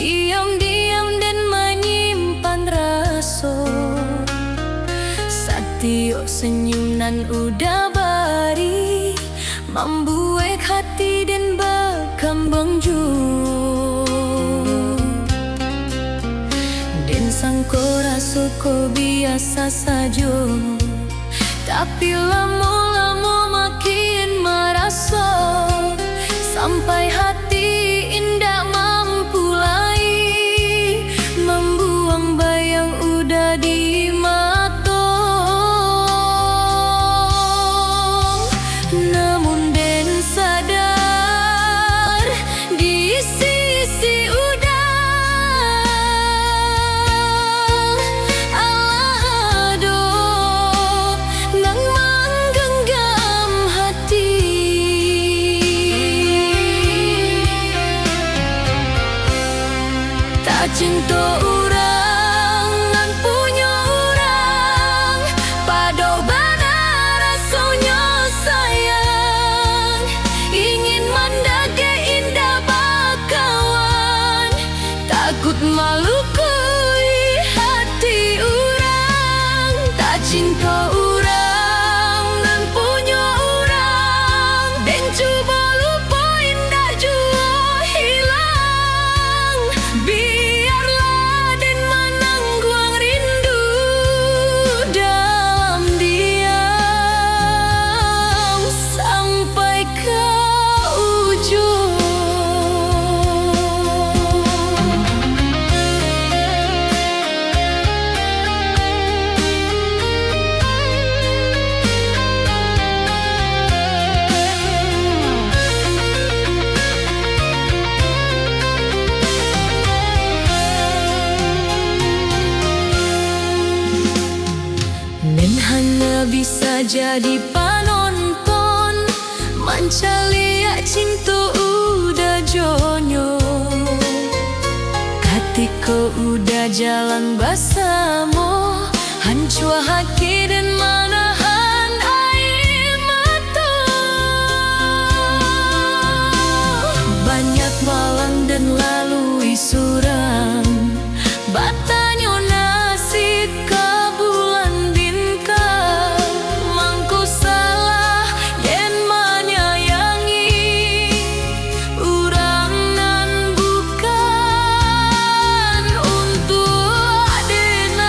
diam-diam dan menyimpan rasa. Satio senyum nan udah bari, membuat hati dan berkembang jauh. Dan sangko rasa ko biasa saja, tapi lama-lama makin merasa, sampai hati indah mampu lagi membuang bayang udah di mata. Namun den sadar di sisi udah alado nang menggenggam hati. Tak cinta orang nan punya orang, pado benar rasanya sayang. Ingin mendake indah bakawan, takut malu kui hati orang. Tak cinta orang nan punya orang, dan coba lupa indah jua hilang. Biarlah dan menangguang rindu dalam diam sampai ke ujung. Nen hanya bisa jadi penonton, mencari cinta udah jonyo. Ketika udah jalan bersama, hancur hati dan menahan air mata. Banyak malang dan lalui suram, batanya nasib ke bulan bintang. Mangku salah yen menyayangi orang nan bukan untuk denai.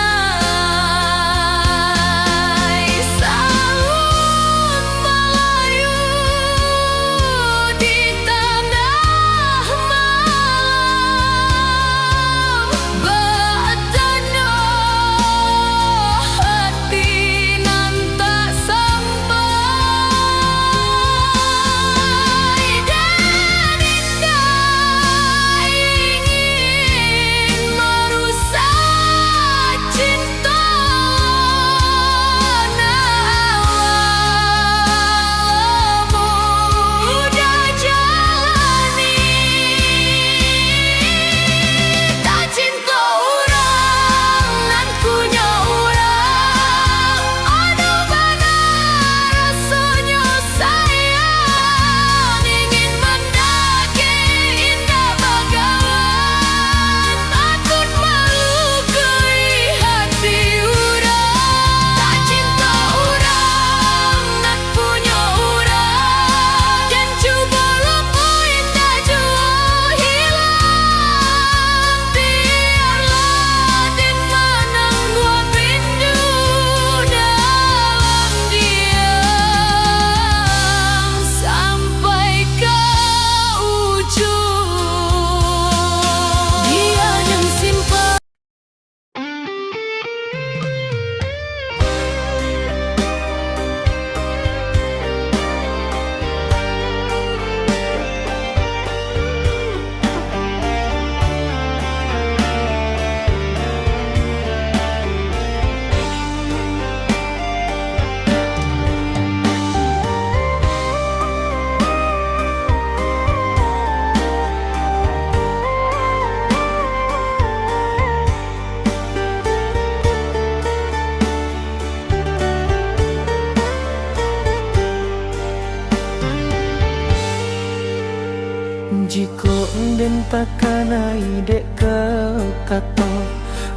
den pakanai dek kau kato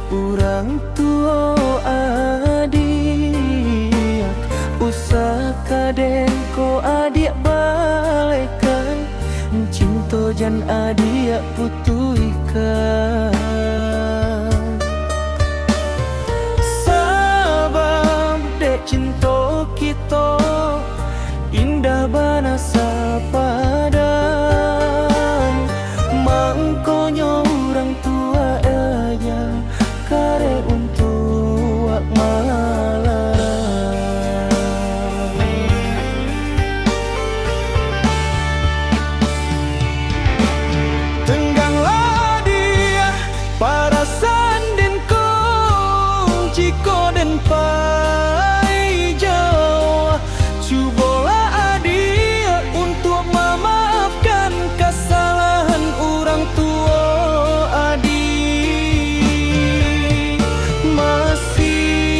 urang tua adik usaka den ko adik balekan cinto jan adik putuikan sabab dek cinto kita indah bana sapadan mangkonyo orang tua aja kare untuk malarang tengganglah dia para sanden kong ciko den pai jawa cubola adia untuk memaafkan kesalahan orang tua adik masih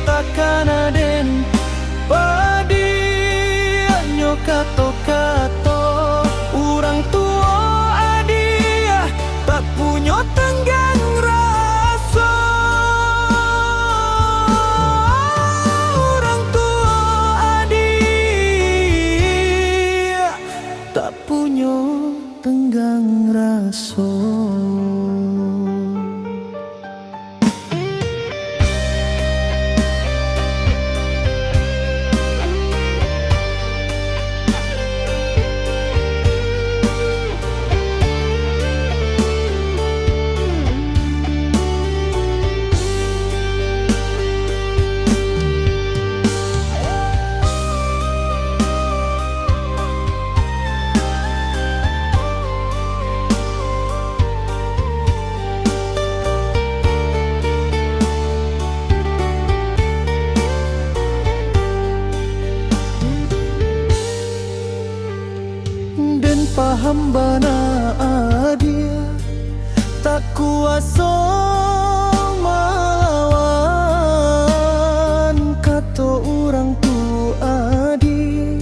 takkan aden padi nyokato-kato orang tua adia tak punya tenggang rasa orang tua adia tak punya tenggang rasa. Den paham bana adia tak kuasa melawan kato orang tu adi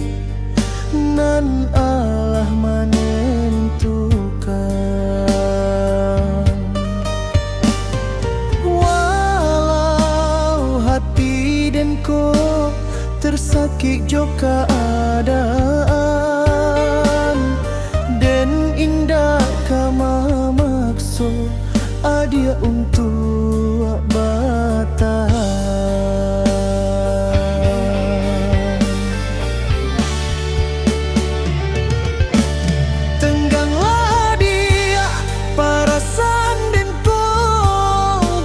nan Allah menentukan walau hati den ko tersakit jo keadaan den indah kama makso adia untuk batahan tengganglah dia para sanden ko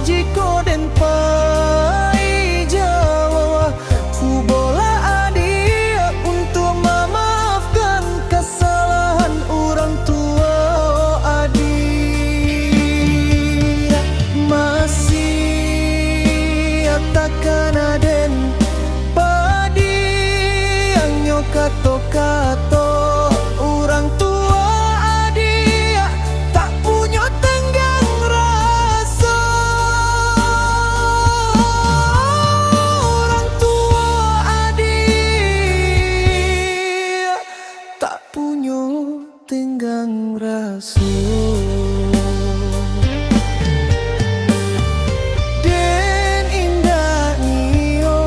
jiko den pai jawa kubola adia untuk memaafkan kesalahan orang tua adik masih takkan aden padi yang nyokato-kato orang tua adik tak punya tenggang rasa orang tua adik tak punya tenggang rasa. Den indah nio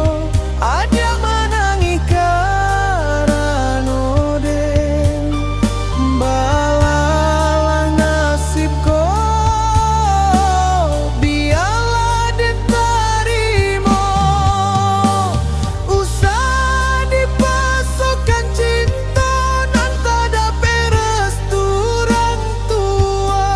ada menangi karano den balalang nasib ko biarlah diterima usah dipasokkan cinta nan tak ada perestu orang tua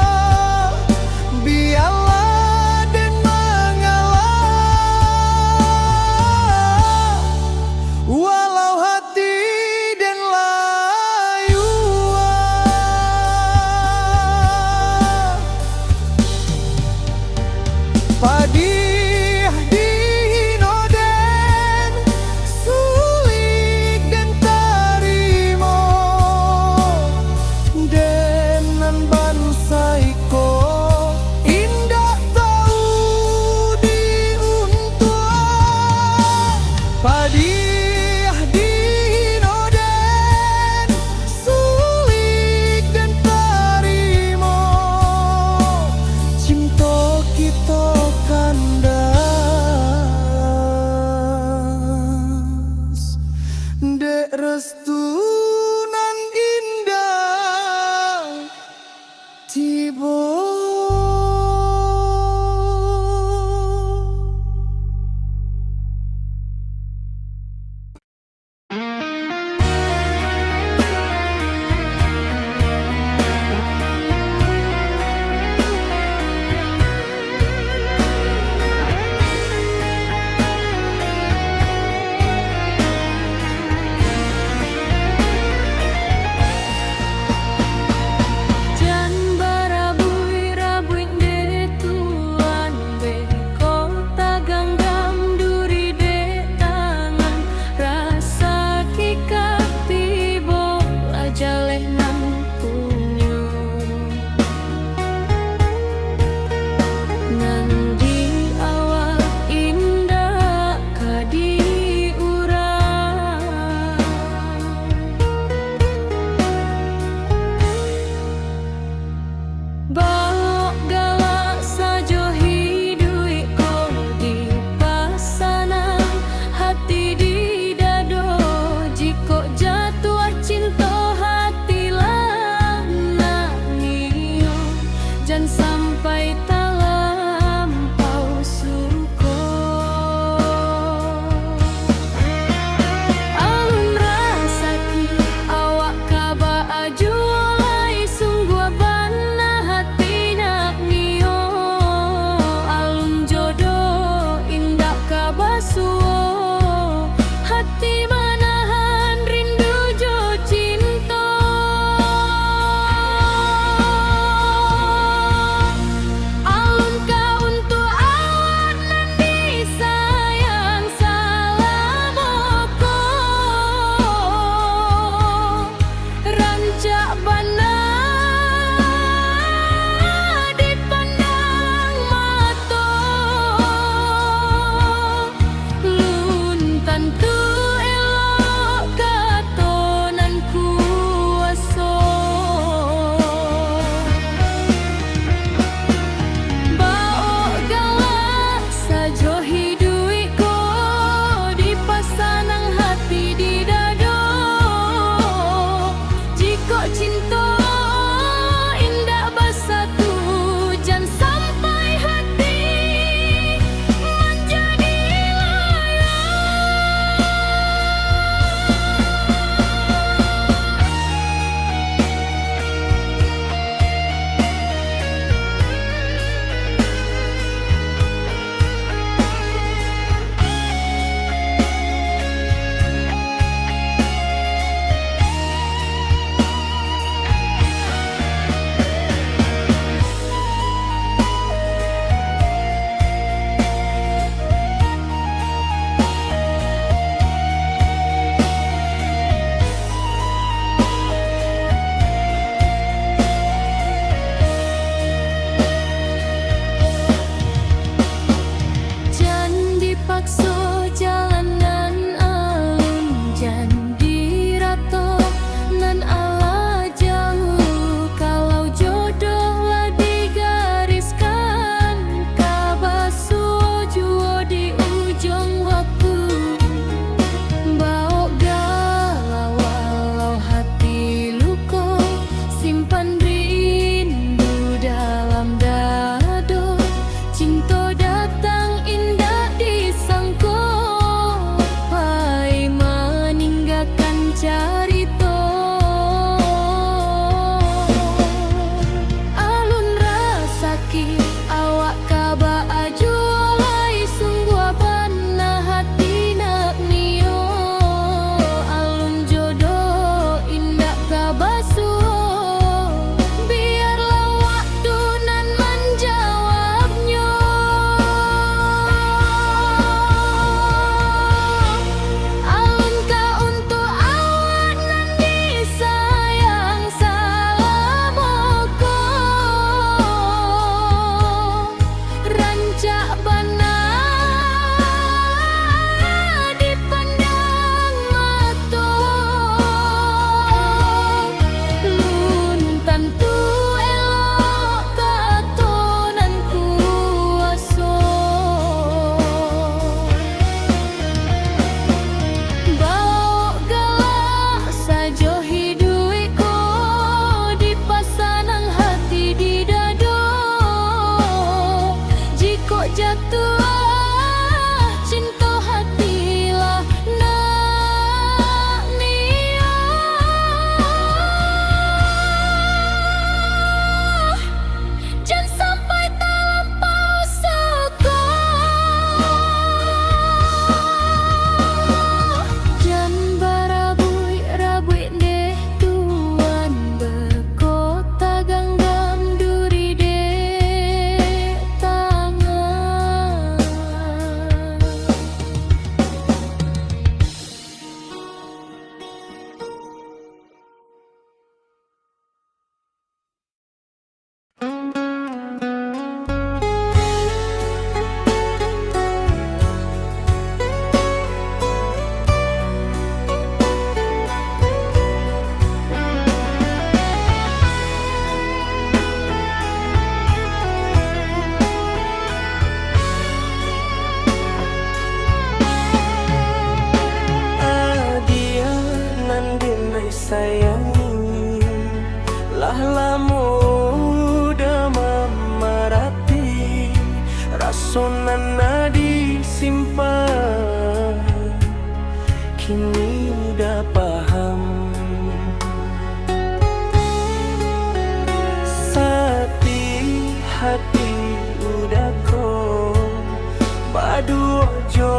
Aduh ojo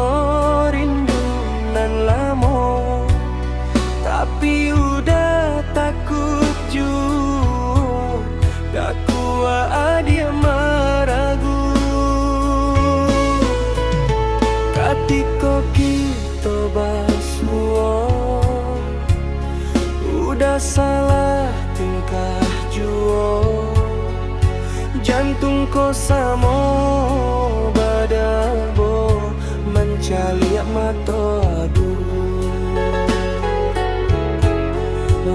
rindu nan lamo, tapi udah takut ju gak kuat dia meragu. Katiko kita basuo, udah salah tingkah juo, jantung ko samo badabo mencali mata aduh.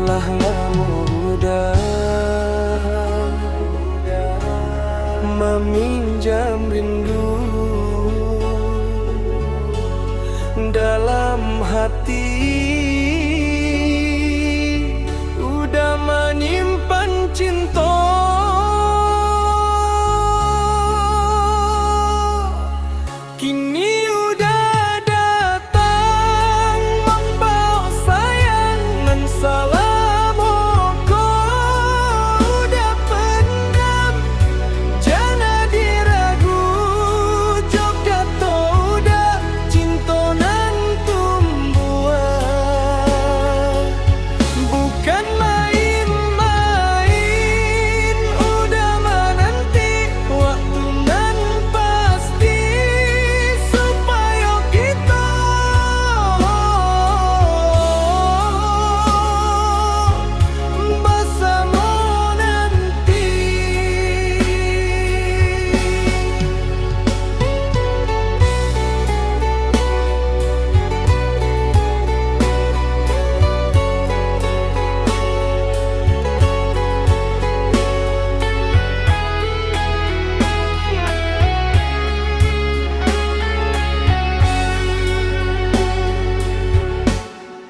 Lah mudah meminjam rindu dalam hati, udah menyimpan cinta. Kini udah datang membawa sayangan salam ko, udah pendam jangan diragu. Jogja to udah cinta nan tumbuhan, bukan main-main. Udah menanti waktu nan pasti supaya kita bersama nanti.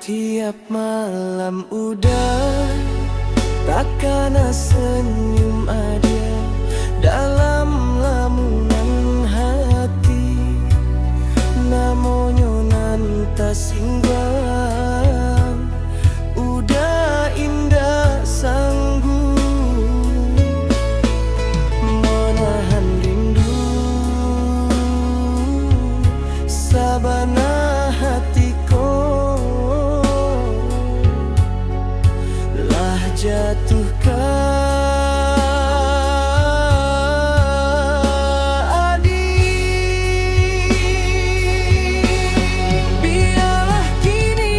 Tiap malam udah takkan senyum ada dalam lamunan hati, namanya nanta singgah udah indah sanggup menahan rindu sabana hatiku lah jatuh ke biarlah kini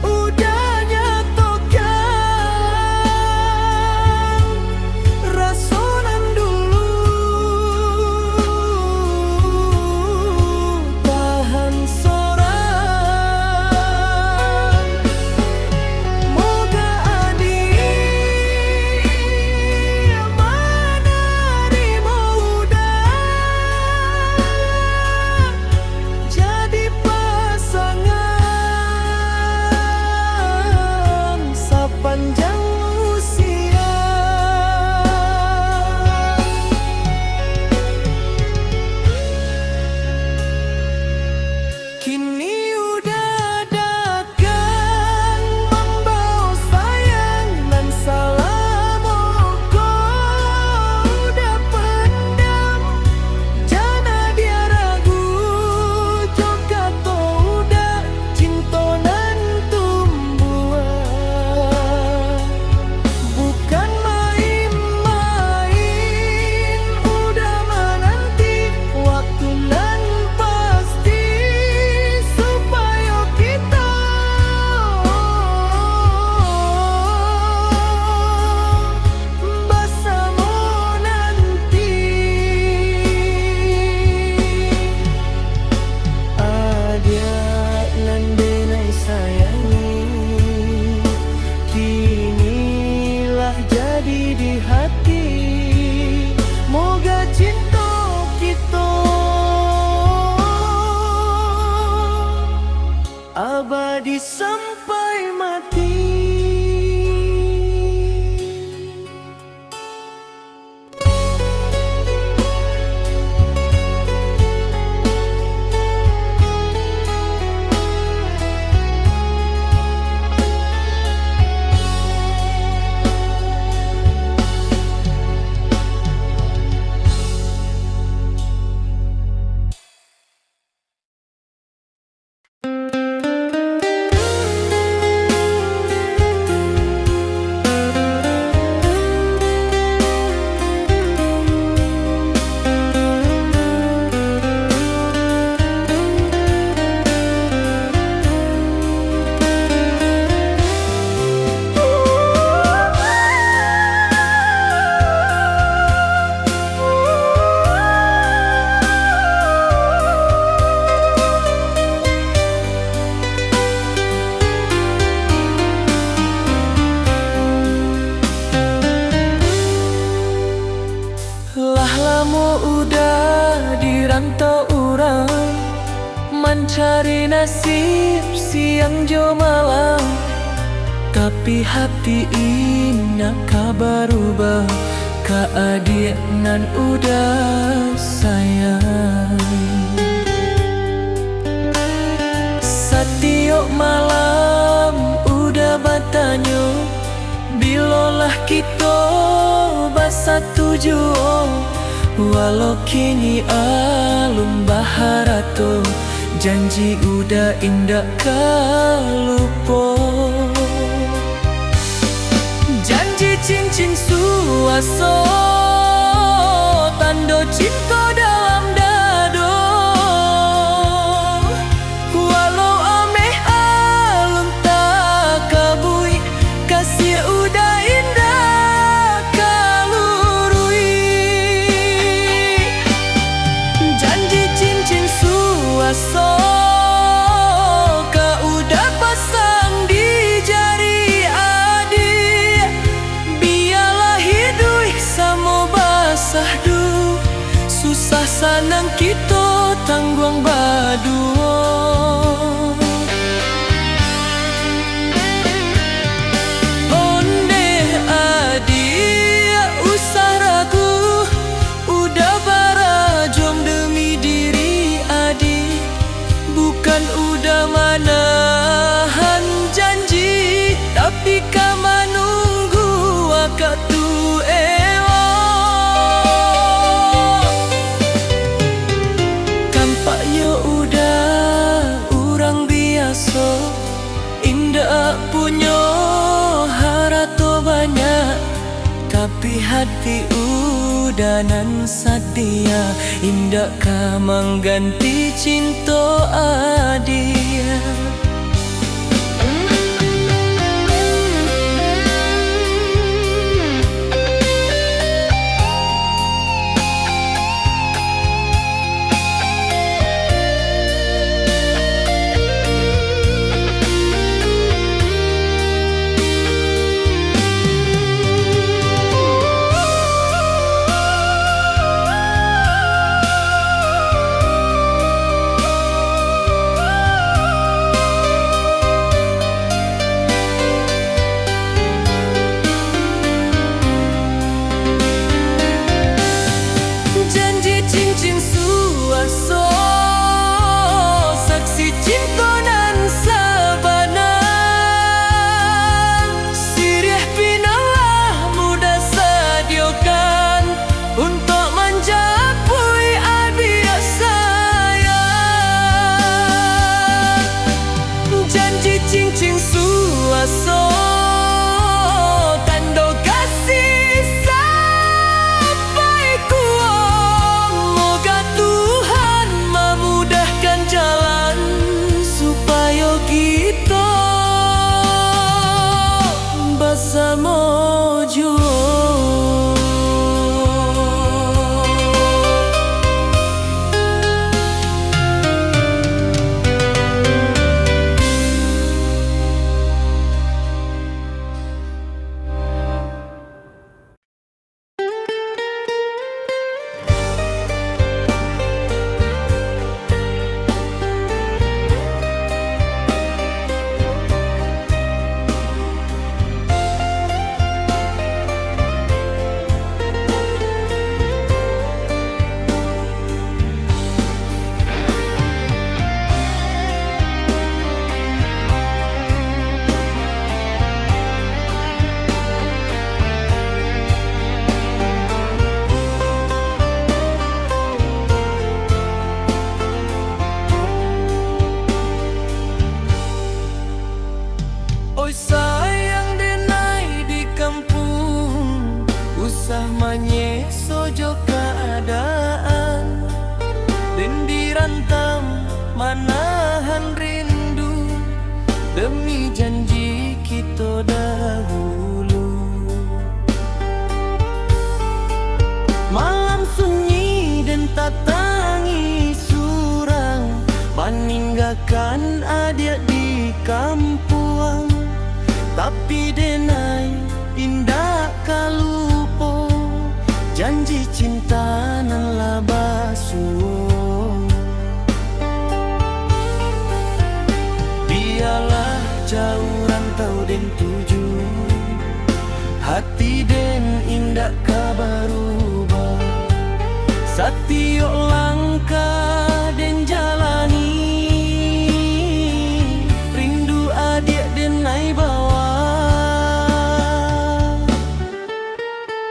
udah nyatakan rasonan dulu, tahan soran. Moga adik menerima udah jadi pasangan sepanjang usia. Kini udah datang membawa sayangan salam ko, udah pendam jangan dia ragu. Jogja to udah cinta nan tumbuhan, bukan main-main. Udah menanti waktu nan pasti supaya kita bersama nanti. Adia nan denai sayangi, kinilah jadi di hati. Moga cinta kita abadi sampai mati. cari nasib siang jo malam, tapi hati ini kabar ubah. Keadaan nan udah sayang, setiap malam udah bertanya, bilolah kita bersatu jua. Walau kini alum baharato, janji udah indah kalupo. Janji cincin suaso, tanda cinta dalam dado. Walau ameh alum tak kabui, kasih udah indah kalurui. Janji cincin suaso, kau udah pasang di jari adik. Biarlah hidup sama basah du, susah sanang kita tanggung badua. Onde adik usah ragu, udah barajom demi diri adik. Bukan udah manahan janji, tapi kama nunggu akak tu ewa. Kampak yo udah orang biasa, indah punya harato banyak, tapi hati udah nan setia. Indah kamang ganti cinta adia. Cincin suaso, saksi cinta nan sabana. Sirih pinalah mudah sediakan untuk menjapui adia sayang. Janji cincin suaso, tanda kasih sampai kuat. Moga Tuhan memudahkan jalan supaya kita bersama jua. Oi sayang denai di kampung, usah manye sojo keadaan. Dan dirantam manahan rindu, demi janji kita dahulu. Malam sunyi dan tak tangis surang, meninggalkan adik di kampung. Tapi denai indah kalupo, janji cinta nan labasuo. hati den indak kabarubah. Satiok langkah den jalani, rindu adik den ai bawa.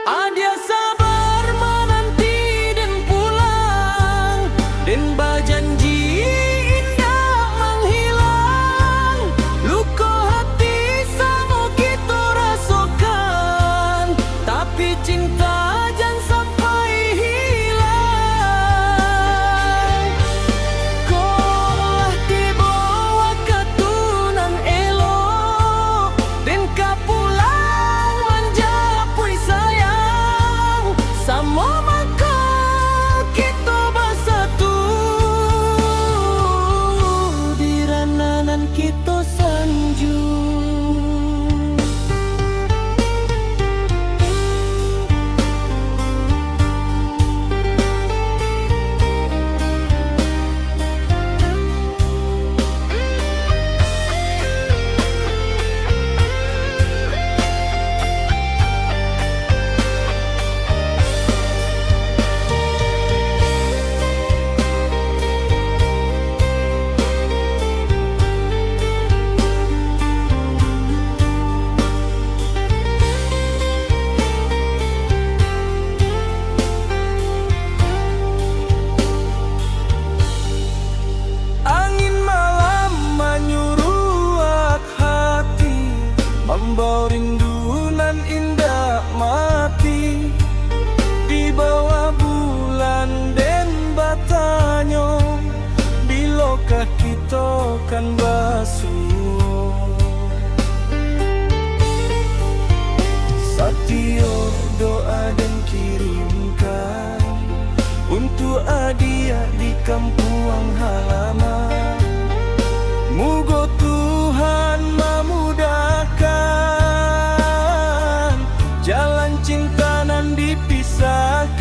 Adia sabar menanti den pulang, den berjanji indah menghilang. Luka hati sama kita rasakan, tapi cinta jangan sampai hilang. Kolah tiba wakatunan elok, den ka pulang menjapui sayang. Sama maka kita bersatu, di rananan kita sanjung. Angin malam menyuruh hati, membawa rindunan indah mati. Di bawah bulan den bertanya, bilakah kita kan basuh. Satiok doa dan kirimkan untuk adia di kampung halaman. Moga Tuhan memudahkan jalan cinta nan dipisahkan.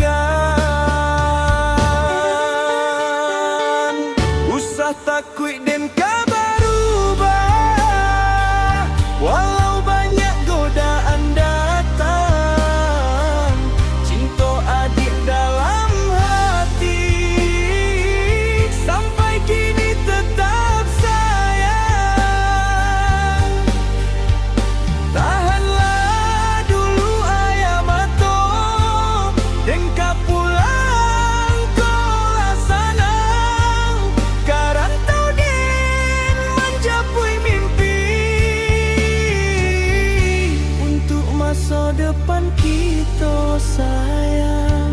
Usah takut dan kabar ubah, walau banyak godaan datang. Cinta adik dalam hati, sampai kini tetap sayang. Tahanlah dulu ayam mata, den ka pulang kolah sanang. Karantau den menjapui mimpi, untuk masa depan kita sayang.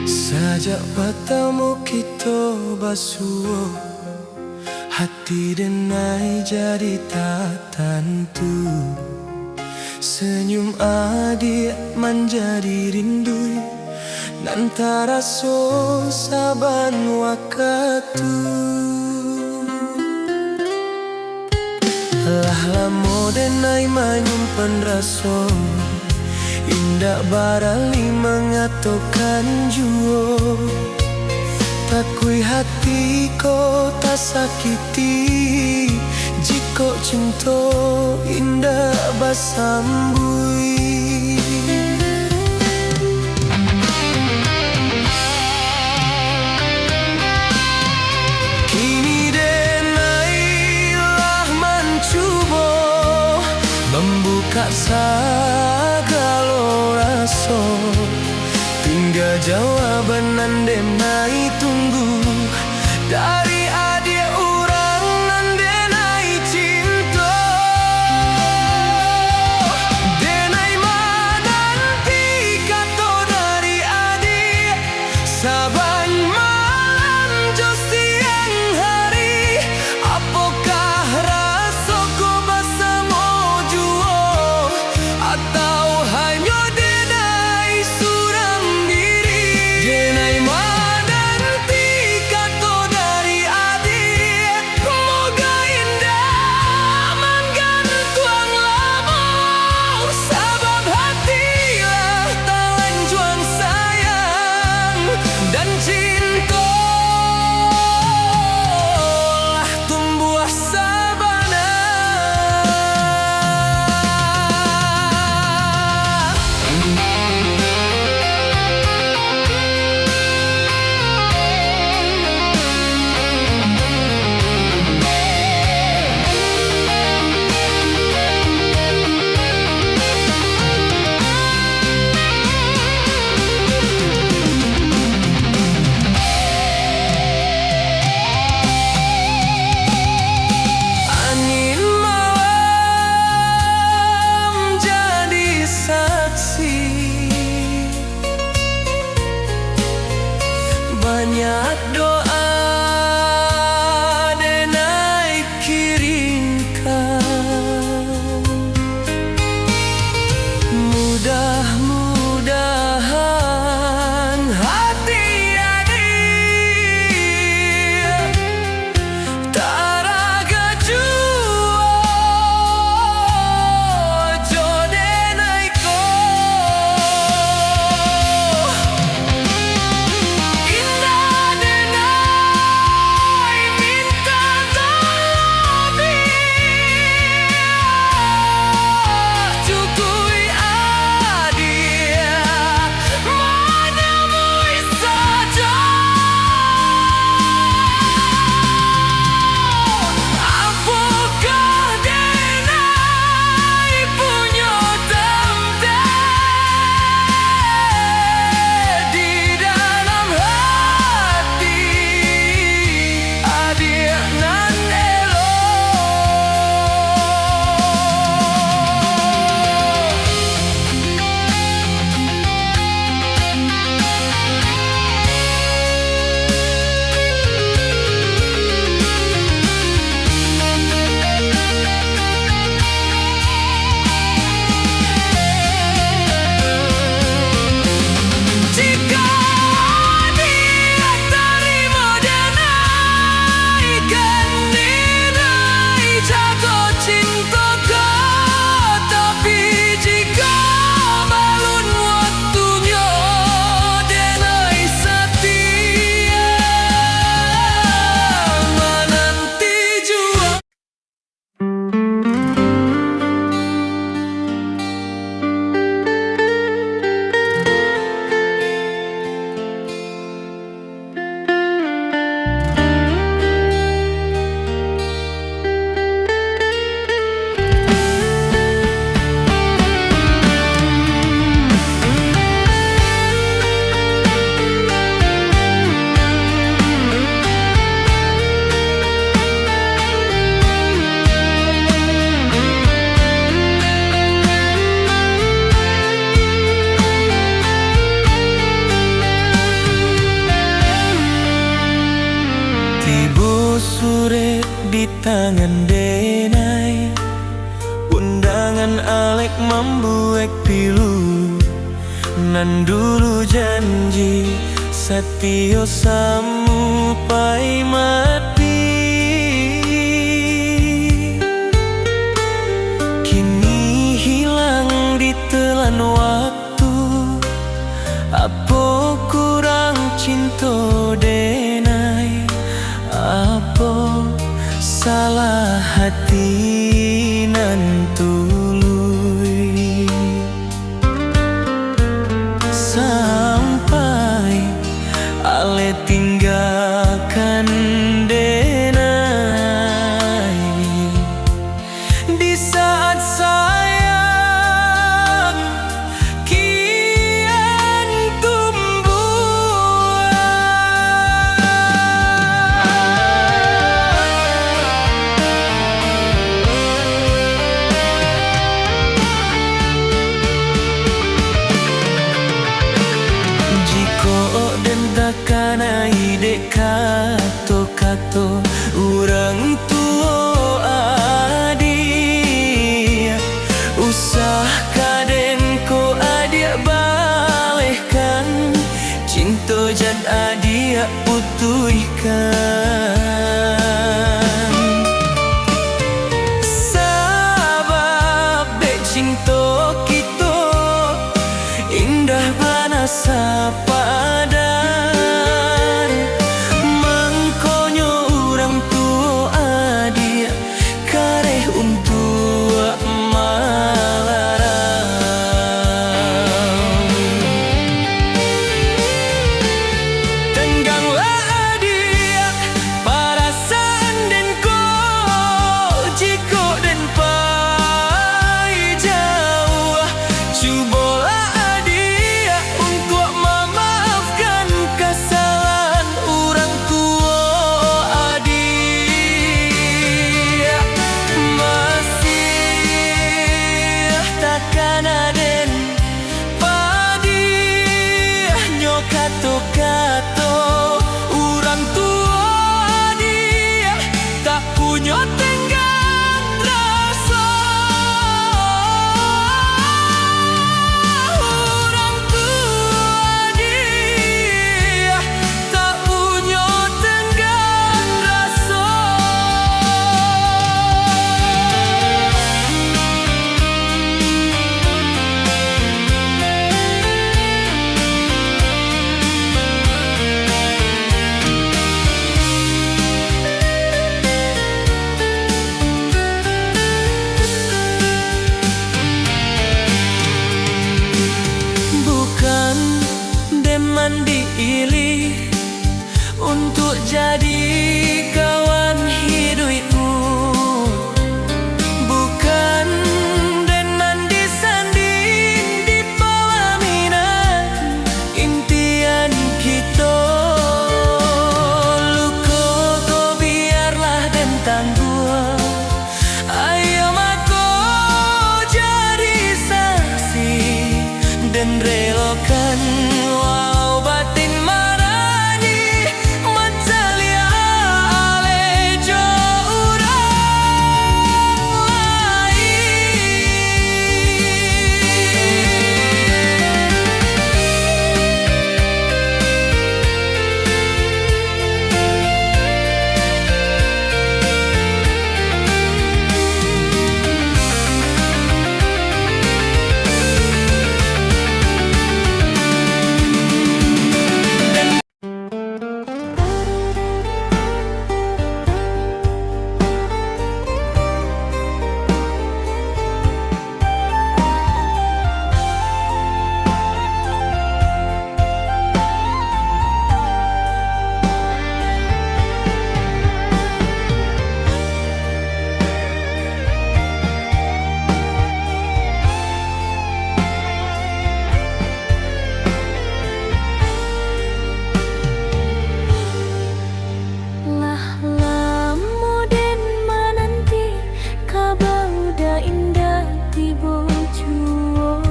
Sejak bertemu kita basuh, hati denai jadi tak tentu. Senyum adik menjadi rindu, nan taraso saban waktu. Lah lamo denai menyimpan rasa, indak barali mengatakan jua. Takut jika tak sakiti, jika cinta indah basambui. Kini denailah mencuba membuka segala rasa, tinggal jawaban denai tunggu dari adik orang denai cinta. Denai menanti kata dari adik, saban malam jo siang hari. Apakah rasa ku bersama jua, atau hanya denai surang diri? Denai menanti kata dari adik, moga indah menggantung lama, sebab hatilah talan juang sayang dan cinta lah tumbuh sabana. Angin malam jadi saksi, banyak doa denai kirimkan. Mudah-mudahan hati adik tak raga jua jo denai ko. Indah denai minta tolong cukui adik menemui saja. Apakah denai punya tempat di dalam hati adik nan jika dia terima denai, kan denai jaga cinta kau. Tapi jika balun waktunya, denai setia menanti jua. Tiba surat di tangan denai, undangan alek membuat pilu. Nan dulu janji setia sampai mati, kini hilang di telan waktu. Apa kurang cinta denai, nai dek kato-kato urang tua adia usah kaden ko adia balehkan cinta jan adia putuhkan sabab dek cinta kita indah banasa padan mangkonyo urang tua adia kareh untuk malarang tengganglah adia perasaan den ko jiko den pai jauh cubolah adia untuk memaafkan kesalahan orang tua adia masih takkan aden padi nyokato-kato orang tua adia tak punya tenggang rasa orang tua dia tak punya tenggang rasa bukan deman diilih untuk jadi kawan hidupmu bukan deman disanding di pelaminan impian kita luka kau biarlah dan tangguh ayo mako jadi saksi dan relakan walau batin marani mencalia alejo urang lah lamo den mananti kabauda indah tibo juo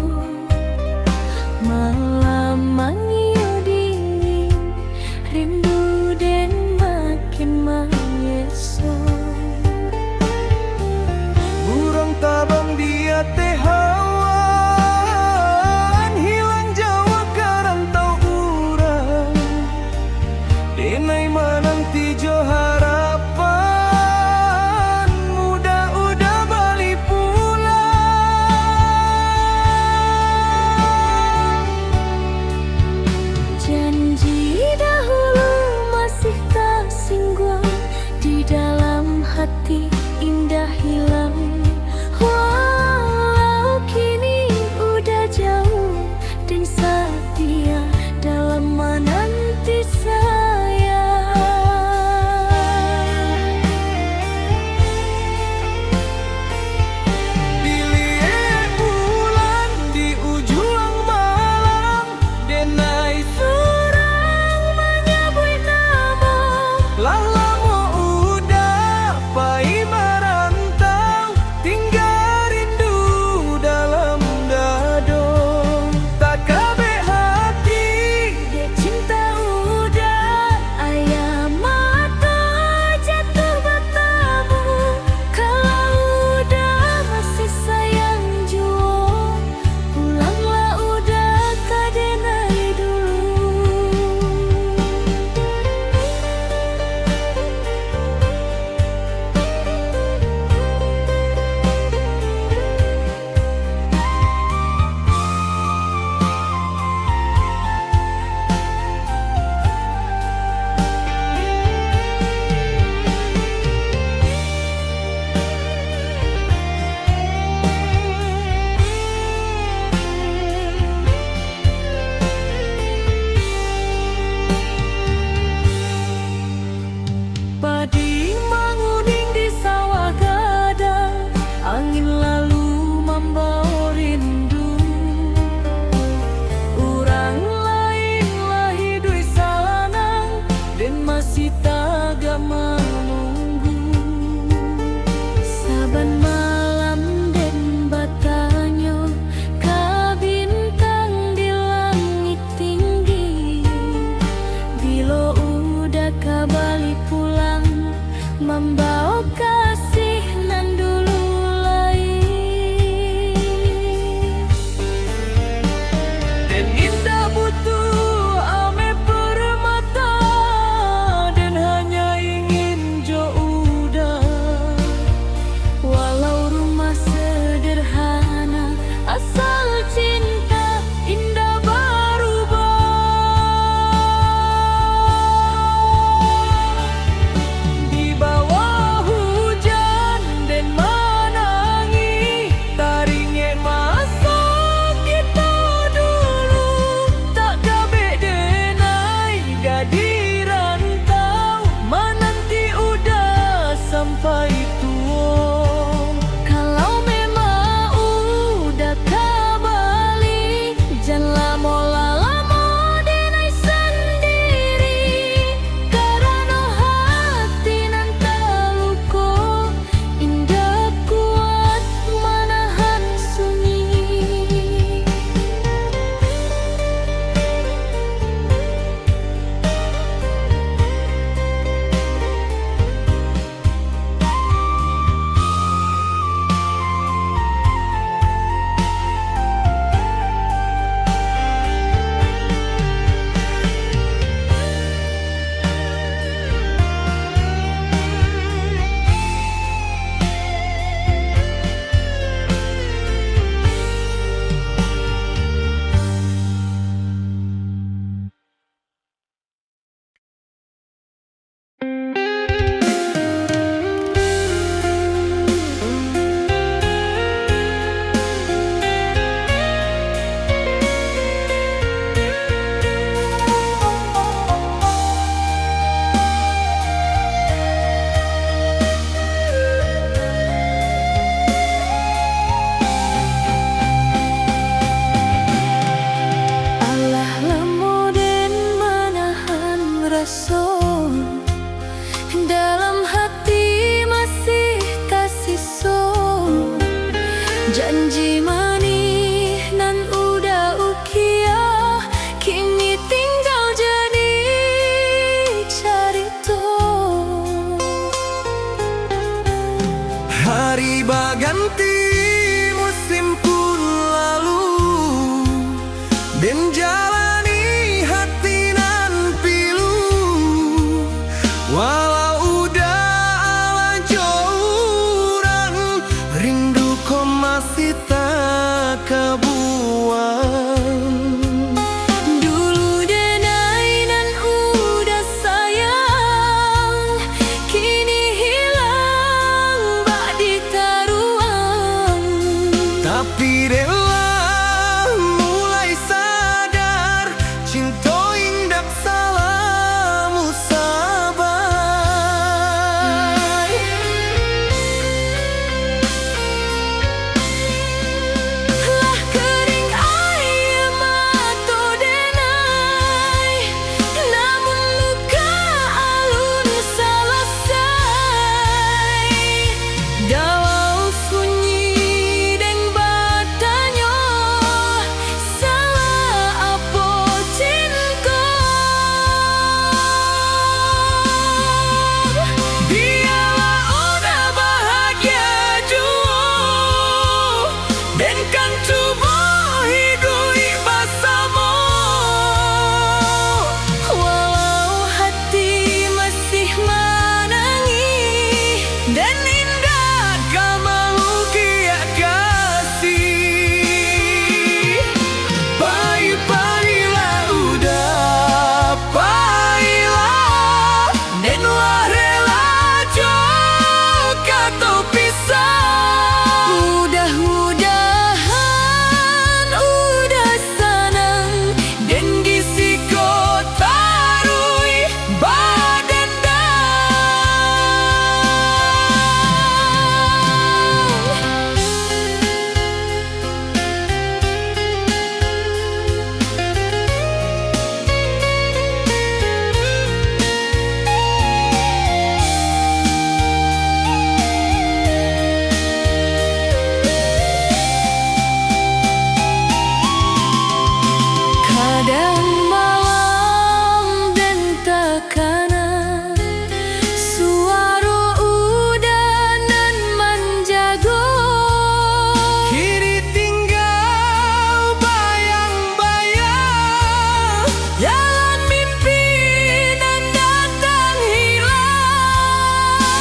malam mangiu dingin rindu den makin manyeso urang tabang dia teh hawan hilang jawa karantau urang denai mananti jo harapan muda udah balik pulang janji dahulu masih tak singgah di dalam hati indah hilang walau kini udah jauh dan setia dalam menanti sayang masih tak menunggu. Saban malam den batanyo ka bintang di langit tinggi. Bilo udah kabali pulang membawa kasih nan dulu lain. Dan indah butuh ame permata, dan hanya ingin jo udah. Walau rumah sederhana, asal cinta indah berubah. Di bawah hujan dan menangi, taringnya masa kita dulu. Tak gabe denai gadi rantau, menanti udah sampai tua. Kalau memang udah kabali, janganlah lama denai sendiri. Karena hati nan terluka, indah kuat menahan sunyi. Allah lemu dan menahan rasa, dalam hati masih tersisa janji manis nan udah ukia, kini tinggal jadi cerita. Hari berganti, musim pun lalu, dan jalani hati nan pilu. Walau udah ala jauran, rindu kau masih tak kebuang. Dulu denai nan udah sayang, kini hilang bak ditaruang.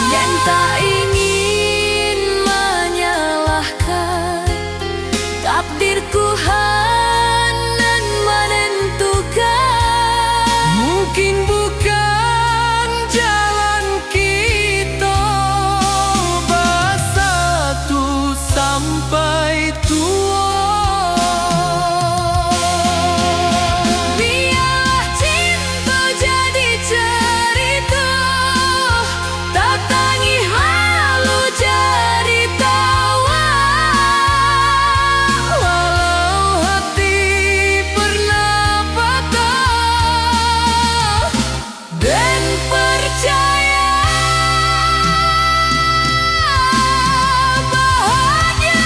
Dan tak ingin menyalahkan takdirku hanan menentukan. Mungkin bukan jalan kita bersatu sampai tua. Biarlah cinta jadi cerita, tak tangi halu jadi tawa. Walau hati pernah patah, Dan percaya bahagia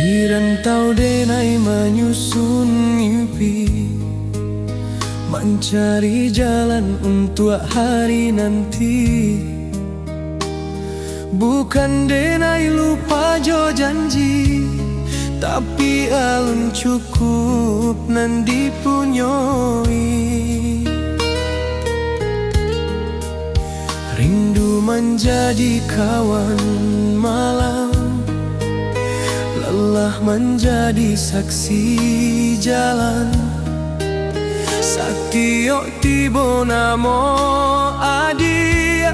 di rantau denai menyusun mimpi, mencari jalan untuk hari nanti. Bukan denai lupa jo janji, tapi alun cukup nan dipunyai. Rindu menjadi kawan malam, lelah menjadi saksi jalan. Satyo tibo namo adi,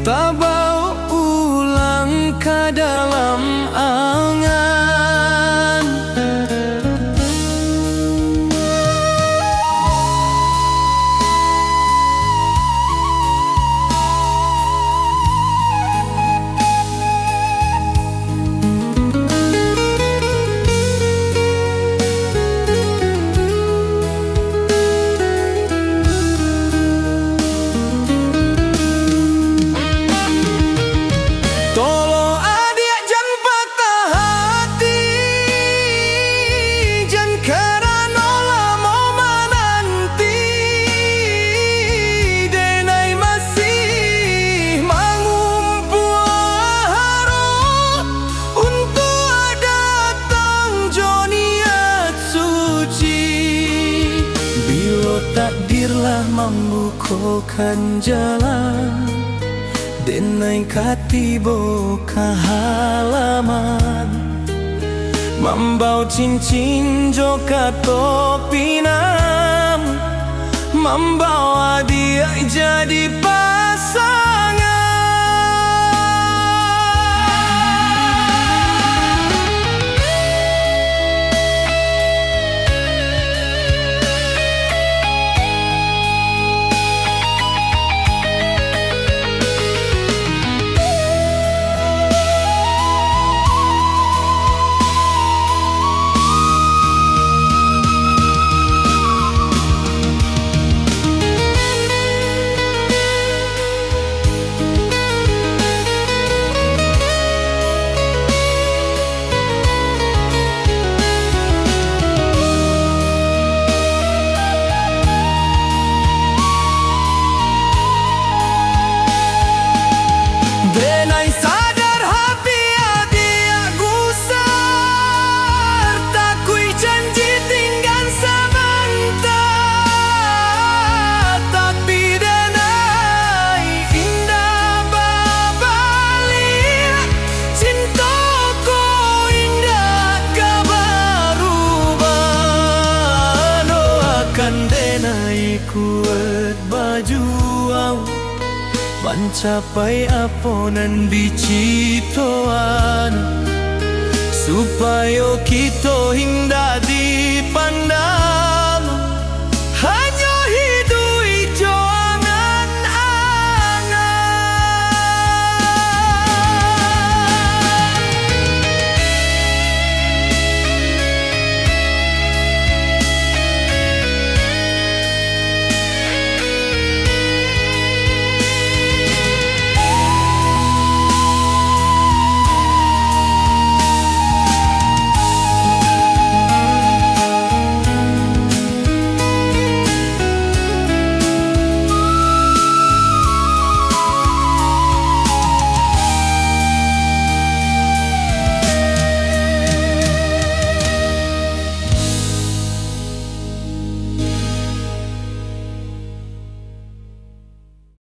tak bau ulang ke dalam angan. Tolong adik jangan patah hati, jangan kerana lama menanti. Denai masih mengumpul harap untuk datang jo niat suci. Bila takdirlah membukakan jalan, denai katibo ke halaman, membau cincin joka topi nam, membawa dia jadi pasangan. Mencapai aponan bicitoan supaya kita hinda dipandang.